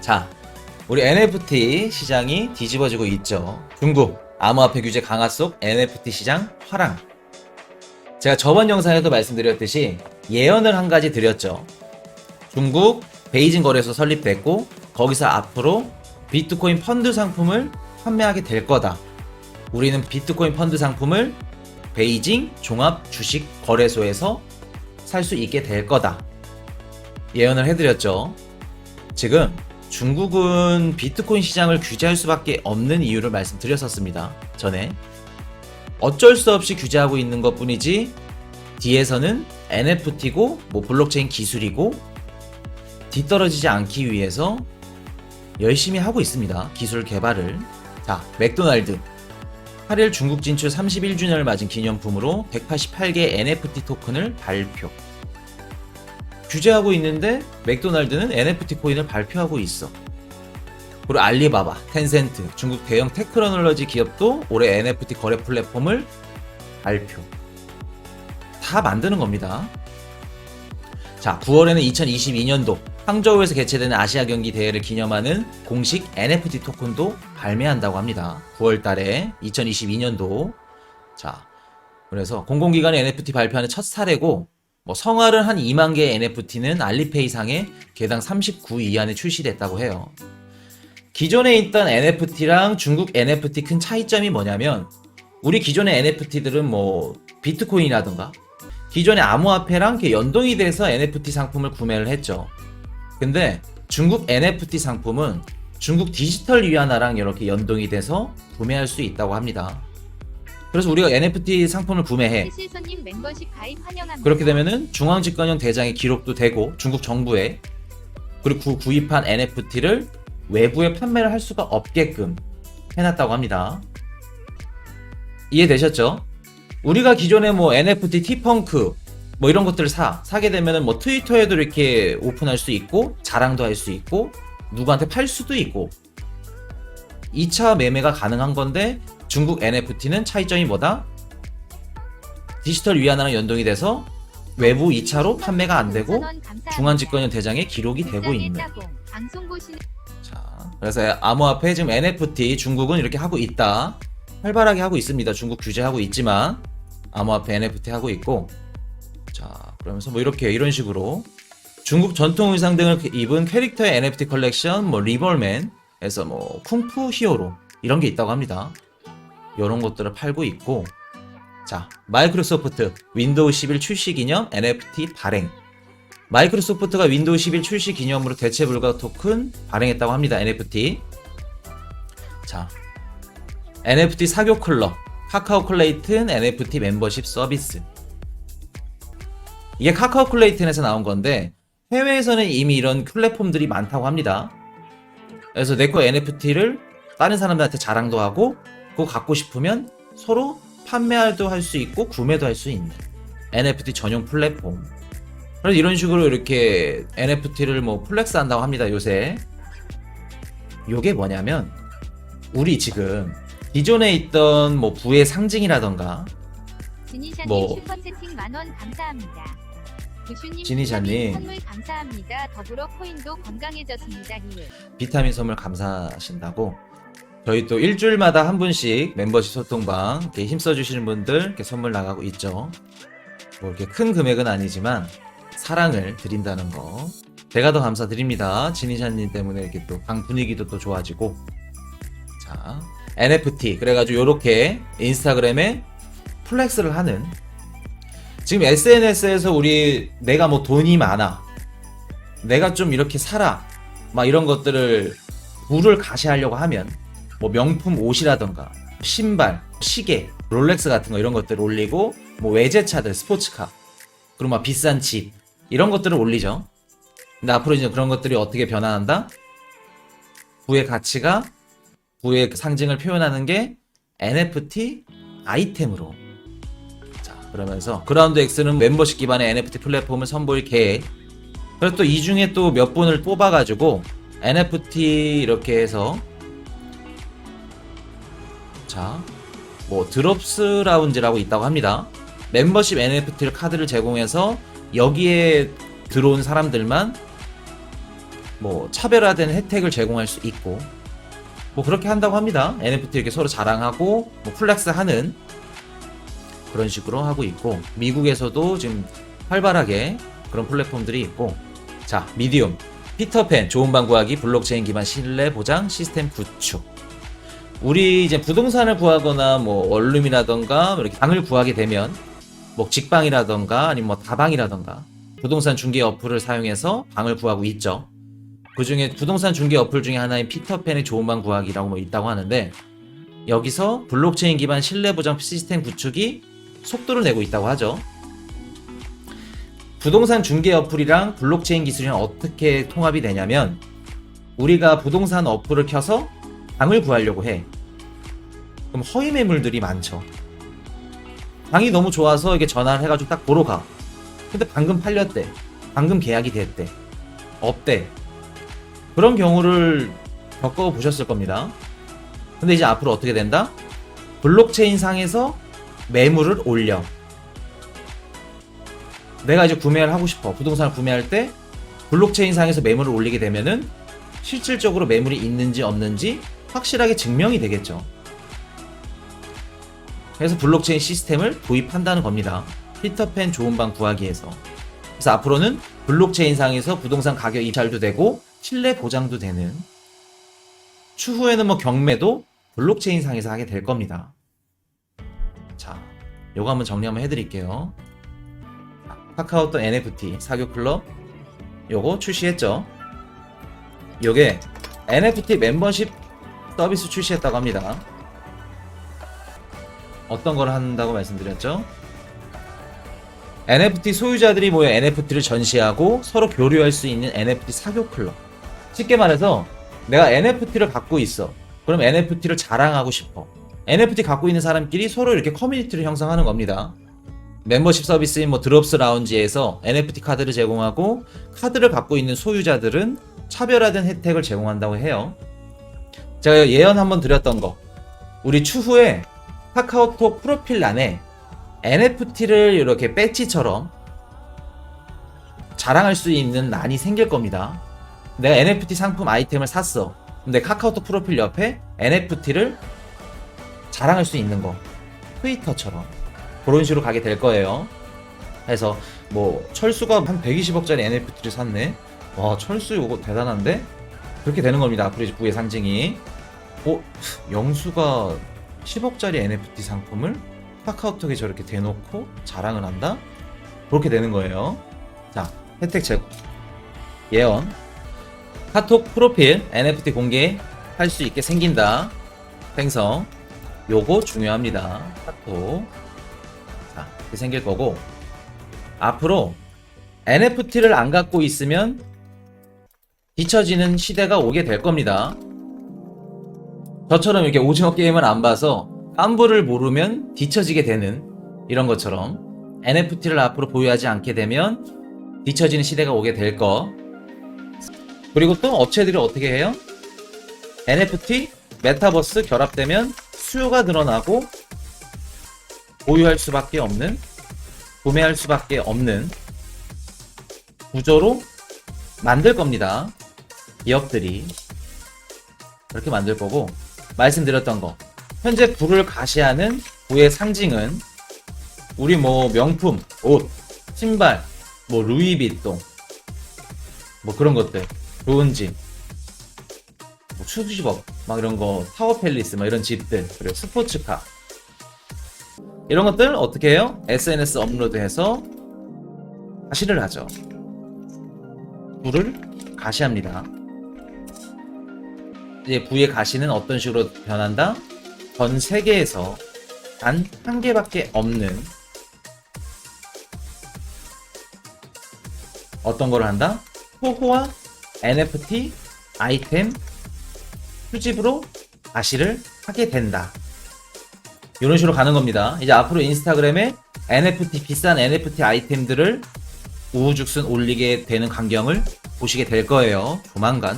자, 우리 NFT 시장이 뒤집어지고 있죠. 중국 암호화폐 규제 강화 속 NFT 시장 화랑. 제가 저번 영상에도 말씀드렸듯이 예언을 한 가지 드렸죠. 중국 베이징 거래소 설립됐고 거기서 앞으로 비트코인 펀드 상품을 판매하게 될 거다. 우리는 비트코인 펀드 상품을 베이징 종합 주식 거래소에서 살 수 있게 될 거다. 예언을 해드렸죠. 지금 중국은 비트코인 시장을 규제할 수밖에 없는 이유를 말씀드렸었습니다. 전에. 어쩔 수 없이 규제하고 있는 것 뿐이지 뒤에서는 NFT고 블록체인 기술이고 뒤떨어지지 않기 위해서 열심히 하고 있습니다. 기술 개발을. 자, 맥도날드 8일 중국 진출 31주년을 맞은 기념품으로 188개 NFT 토큰을 발표. 규제하고 있는데 맥도날드는 NFT 코인을 발표하고 있어. 그리고 알리바바, 텐센트, 중국 대형 테크놀로지 기업도 올해 NFT 거래 플랫폼을 발표. 다 만드는 겁니다. 자, 9월에는 2022년도 항저우에서 개최되는 아시아 경기 대회를 기념하는 공식 NFT 토큰도 발매한다고 합니다. 9월 달에 2022년도. 자, 그래서 공공기관이 NFT 발표하는 첫 사례고, 성화를 한 2만 개의 NFT는 알리페이 상에 개당 39위안에 출시됐다고 해요. 기존에 있던 NFT랑 중국 NFT 큰 차이점이 뭐냐면, 우리 기존의 NFT들은 비트코인이라든가 기존의 암호화폐랑 연동이 돼서 NFT 상품을 구매를 했죠. 근데 중국 NFT 상품은 중국 디지털 위안화랑 이렇게 연동이 돼서 구매할 수 있다고 합니다. 그래서 우리가 NFT 상품을 구매해. 손님 멤버십 가입 환영합니다. 그렇게 되면은 중앙집권형 대장에 기록도 되고 중국 정부에, 그리고 구입한 NFT를 외부에 판매를 할 수가 없게끔 해놨다고 합니다. 이해되셨죠? 우리가 기존에 NFT 티펑크 이런 것들을 사게 되면은 트위터에도 이렇게 오픈할 수 있고 자랑도 할 수 있고 누구한테 팔 수도 있고 2차 매매가 가능한 건데, 중국 NFT는 차이점이 뭐다? 디지털 위안화랑 연동이 돼서 외부 2차로 판매가 안 되고 중앙집권형 대장에 기록이 되고 있는. 자, 그래서 암호화폐 지금 NFT 중국은 이렇게 하고 있다. 활발하게 하고 있습니다. 중국 규제하고 있지만 암호화폐 NFT 하고 있고. 자, 그러면서 이런 식으로 중국 전통 의상 등을 입은 캐릭터의 NFT 컬렉션, 리벌맨에서 쿵푸 히어로 이런 게 있다고 합니다. 이런 것들을 팔고 있고. 자, 마이크로소프트 윈도우 11 출시 기념 NFT 발행. 마이크로소프트가 윈도우 11 출시 기념으로 대체 불가 토큰 발행했다고 합니다. NFT. 자, NFT 사교 클럽 카카오 클레이튼 NFT 멤버십 서비스. 이게 카카오 클레이튼에서 나온 건데 해외에서는 이미 이런 플랫폼들이 많다고 합니다. 그래서 내 거 NFT를 다른 사람들한테 자랑도 하고 그거 갖고 싶으면 서로 판매도 할 수 있고 구매도 할 수 있는 NFT 전용 플랫폼. 그래서 이런 식으로 이렇게 NFT를 플렉스 한다고 합니다. 요새. 요게 뭐냐면 우리 지금 기존에 있던 부의 상징이라던가 지니샤님 슈퍼채팅 만원 감사합니다. 지니샤님 선물 감사합니다. 더불어 코인도 건강해졌습니다. 비타민 선물 감사하신다고. 저희 또 일주일마다 한 분씩 멤버십 소통방 이렇게 힘써주시는 분들 이렇게 선물 나가고 있죠. 이렇게 큰 금액은 아니지만 사랑을 드린다는 거 제가 더 감사드립니다. 지니샤님 때문에 이렇게 또 방 분위기도 또 좋아지고. 자, NFT 그래가지고 요렇게 인스타그램에 플렉스를 하는, 지금 SNS에서 내가 돈이 많아, 내가 좀 이렇게 살아, 이런 것들을 부를 가시하려고 하면 명품 옷이라던가 신발, 시계, 롤렉스 같은 거 이런 것들을 올리고 외제차들, 스포츠카, 그리고 비싼 집 이런 것들을 올리죠. 근데 앞으로 이제 그런 것들이 어떻게 변화한다? 부의 가치가, 부의 상징을 표현하는 게 NFT 아이템으로. 자, 그러면서 그라운드 X는 멤버십 기반의 NFT 플랫폼을 선보일 계획. 그래서 또 이 중에 또 몇 분을 뽑아가지고 NFT 이렇게 해서, 자, 드롭스 라운지라고 있다고 합니다. 멤버십 NFT 카드를 제공해서 여기에 들어온 사람들만 뭐 차별화된 혜택을 제공할 수 있고 뭐 그렇게 한다고 합니다. NFT 이렇게 서로 자랑하고 뭐 플렉스하는 그런 식으로 하고 있고 미국에서도 지금 활발하게 그런 플랫폼들이 있고 자 미디움 피터팬 좋은 방 구하기 블록체인 기반 신뢰 보장 시스템 구축 우리 이제 부동산을 구하거나 뭐 원룸이라던가 이렇게 방을 구하게 되면 뭐 직방이라던가 아니면 뭐 다방이라던가 부동산 중개 어플을 사용해서 방을 구하고 있죠. 그 중에 부동산 중개 어플 중에 하나인 피터팬의 좋은 방 구하기라고 뭐 있다고 하는데 여기서 블록체인 기반 신뢰 보장 시스템 구축이 속도를 내고 있다고 하죠. 부동산 중개 어플이랑 블록체인 기술이랑 어떻게 통합이 되냐면 우리가 부동산 어플을 켜서 방을 구하려고 해. 그럼 허위 매물들이 많죠. 방이 너무 좋아서 이게 전화를 해가지고 딱 보러 가. 근데 방금 팔렸대. 방금 계약이 됐대. 없대. 그런 경우를 겪어보셨을 겁니다. 근데 이제 앞으로 어떻게 된다? 블록체인 상에서 매물을 올려. 내가 이제 구매를 하고 싶어. 부동산을 구매할 때 블록체인 상에서 매물을 올리게 되면은 실질적으로 매물이 있는지 없는지 확실하게 증명이 되겠죠. 그래서 블록체인 시스템을 도입한다는 겁니다. 피터팬 좋은 방 구하기에서. 그래서 앞으로는 블록체인 상에서 부동산 가격 입찰도 되고 신뢰 보장도 되는 추후에는 뭐 경매도 블록체인 상에서 하게 될 겁니다. 자, 요거 한번 정리 한번 해드릴게요. 카카오톡 NFT 사교 클럽 요거 출시했죠. 요게 NFT 멤버십 서비스 출시했다고 합니다. 어떤 걸 한다고 말씀드렸죠? NFT 소유자들이 모여 NFT를 전시하고 서로 교류할 수 있는 NFT 사교 클럽. 쉽게 말해서 내가 NFT를 갖고 있어. 그럼 NFT를 자랑하고 싶어. NFT 갖고 있는 사람끼리 서로 이렇게 커뮤니티를 형성하는 겁니다. 멤버십 서비스인 뭐 드롭스 라운지에서 NFT 카드를 제공하고 카드를 갖고 있는 소유자들은 차별화된 혜택을 제공한다고 해요. 제가 예언 한번 드렸던 거. 우리 추후에 카카오톡 프로필란에 NFT를 이렇게 배지처럼 자랑할 수 있는 란이 생길 겁니다. 내가 NFT 상품 아이템을 샀어. 근데 카카오톡 프로필 옆에 NFT를 자랑할 수 있는 거. 트위터처럼. 그런 식으로 가게 될 거예요. 그래서 뭐 철수가 한 120억짜리 NFT를 샀네. 와 철수 이거 대단한데? 그렇게 되는 겁니다. 앞으로 이제 부의 상징이. 영수가 10억짜리 NFT 상품을 카카오톡에 저렇게 대놓고 자랑을 한다? 그렇게 되는 거예요. 자, 혜택 제공. 예언. 카톡 프로필 NFT 공개할 수 있게 생긴다. 생성. 요거 중요합니다. 카톡. 자, 이렇게 생길 거고. 앞으로 NFT를 안 갖고 있으면 뒤처지는 시대가 오게 될 겁니다. 저처럼 이렇게 오징어 게임을 안 봐서 깜부를 모르면 뒤처지게 되는 이런 것처럼 NFT를 앞으로 보유하지 않게 되면 뒤처지는 시대가 오게 될 거. 그리고 또 업체들이 어떻게 해요? NFT, 메타버스 결합되면 수요가 늘어나고 보유할 수밖에 없는, 구매할 수밖에 없는 구조로 만들 겁니다. 기업들이 그렇게 만들 거고, 말씀드렸던 거, 현재 부를 가시하는 부의 상징은 우리 뭐 명품, 옷, 신발, 뭐 루이비통, 뭐 그런 것들, 좋은 집, 뭐 수십억, 막 이런 거, 타워팰리스, 막 이런 집들, 그리고 스포츠카, 이런 것들 어떻게 해요? SNS 업로드해서 가시를 하죠. 부를 가시합니다. 이제 부의 가시는 어떤 식으로 변한다? 전 세계에서 단 한 개밖에 없는 어떤 걸 한다? 호호와 NFT 아이템 수집으로 가시를 하게 된다. 이런 식으로 가는 겁니다. 이제 앞으로 인스타그램에 NFT, 비싼 NFT 아이템들을 우후죽순 올리게 되는 광경을 보시게 될 거예요.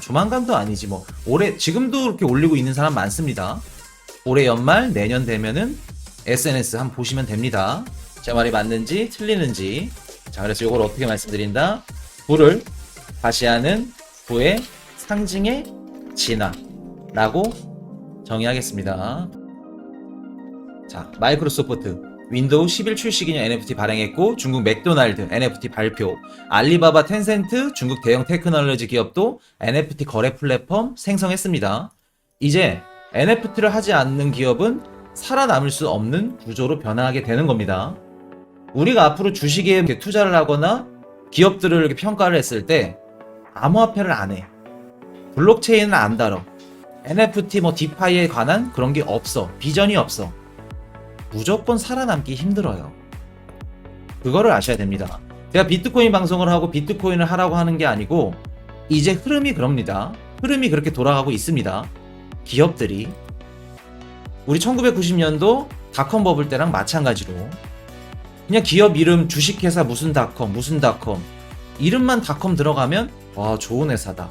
조만간도 아니지 뭐 올해, 지금도 그렇게 올리고 있는 사람 많습니다. 올해 연말 내년 되면은 SNS 한번 보시면 됩니다. 제 말이 맞는지 틀리는지. 자, 그래서 이걸 어떻게 말씀드린다? 부를 가시하는 부의 상징의 진화라고 정의하겠습니다. 자, 마이크로소프트 윈도우 11 출시 기념 NFT 발행했고, 중국 맥도날드 NFT 발표, 알리바바 텐센트 중국 대형 테크놀로지 기업도 NFT 거래 플랫폼 생성했습니다. 이제 NFT를 하지 않는 기업은 살아남을 수 없는 구조로 변화하게 되는 겁니다. 우리가 앞으로 주식에 이렇게 투자를 하거나 기업들을 이렇게 평가를 했을 때 암호화폐를 안 해. 블록체인은 안 다뤄. NFT 뭐 디파이에 관한 그런 게 없어. 비전이 없어. 무조건 살아남기 힘들어요. 그거를 아셔야 됩니다. 제가 비트코인 방송을 하고 비트코인을 하라고 하는 게 아니고, 이제 흐름이 그럽니다. 흐름이 그렇게 돌아가고 있습니다. 기업들이 우리 1990년도 닷컴 버블 때랑 마찬가지로 그냥 기업 이름 주식회사 무슨 닷컴 무슨 닷컴 이름만 닷컴 들어가면 와 좋은 회사다.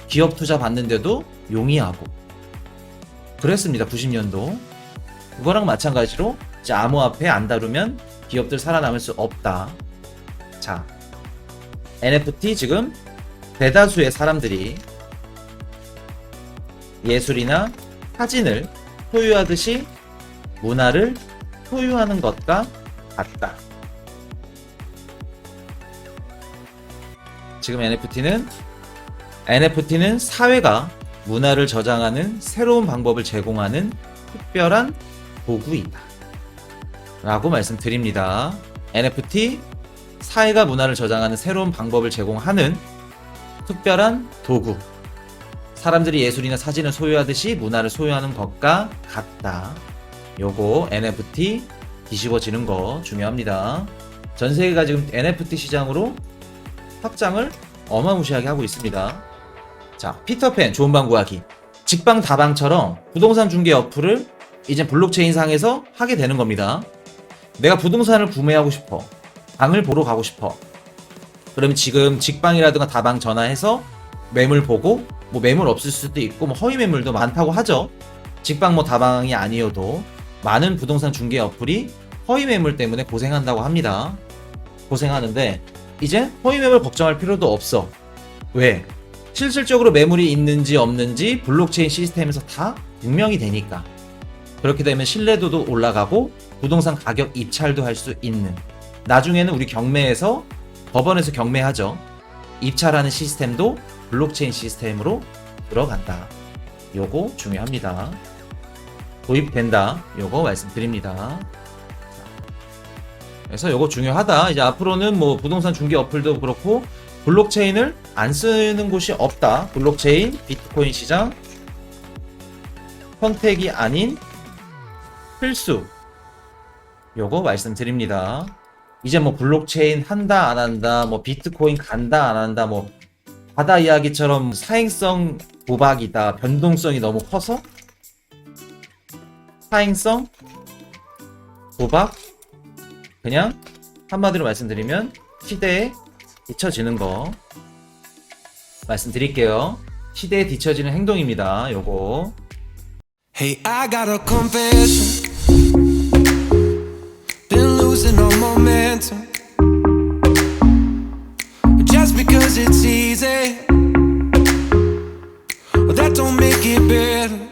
기업 투자 받는데도 용이하고 그랬습니다. 90년도. 그거랑 마찬가지로 이제 암호화폐 안 다루면 기업들 살아남을 수 없다. 자, NFT 지금 대다수의 사람들이 예술이나 사진을 소유하듯이 문화를 소유하는 것과 같다. 지금 NFT는 사회가 문화를 저장하는 새로운 방법을 제공하는 특별한 도구이다 라고 말씀드립니다. NFT, 사회가 문화를 저장하는 새로운 방법을 제공하는 특별한 도구. 사람들이 예술이나 사진을 소유하듯이 문화를 소유하는 것과 같다. 요거 NFT 뒤집어지는 거 중요합니다. 전 세계가 지금 NFT 시장으로 확장을 어마무시하게 하고 있습니다. 자, 피터팬 좋은 방 구하기. 직방 다방처럼 부동산 중개 어플을 이제 블록체인 상에서 하게 되는 겁니다. 내가 부동산을 구매하고 싶어. 방을 보러 가고 싶어. 그러면 지금 직방이라든가 다방 전화해서 매물 보고, 뭐 매물 없을 수도 있고 뭐 허위 매물도 많다고 하죠. 직방 뭐 다방이 아니어도 많은 부동산 중개 어플이 허위 매물 때문에 고생한다고 합니다. 고생하는데 이제 허위 매물 걱정할 필요도 없어. 왜? 실질적으로 매물이 있는지 없는지 블록체인 시스템에서 다 증명이 되니까. 그렇게 되면 신뢰도도 올라가고 부동산 가격 입찰도 할 수 있는, 나중에는 우리 경매에서 법원에서 경매하죠. 입찰하는 시스템도 블록체인 시스템으로 들어간다. 요거 중요합니다. 도입된다. 요거 말씀드립니다. 그래서 요거 중요하다. 이제 앞으로는 뭐 부동산 중개 어플도 그렇고 블록체인을 안 쓰는 곳이 없다. 블록체인, 비트코인 시장 선택이 아닌 필수. 요거 말씀드립니다. 이제 뭐 블록체인 한다 안 한다, 뭐 비트코인 간다 안 한다, 뭐 바다 이야기처럼 사행성 도박이다, 변동성이 너무 커서 사행성 도박, 그냥 한마디로 말씀드리면 시대에 뒤처지는 거 말씀드릴게요. 시대에 뒤처지는 행동입니다. 요거. Hey, I got a confession. Been losing all momentum. Just because it's easy, well, that don't make it better.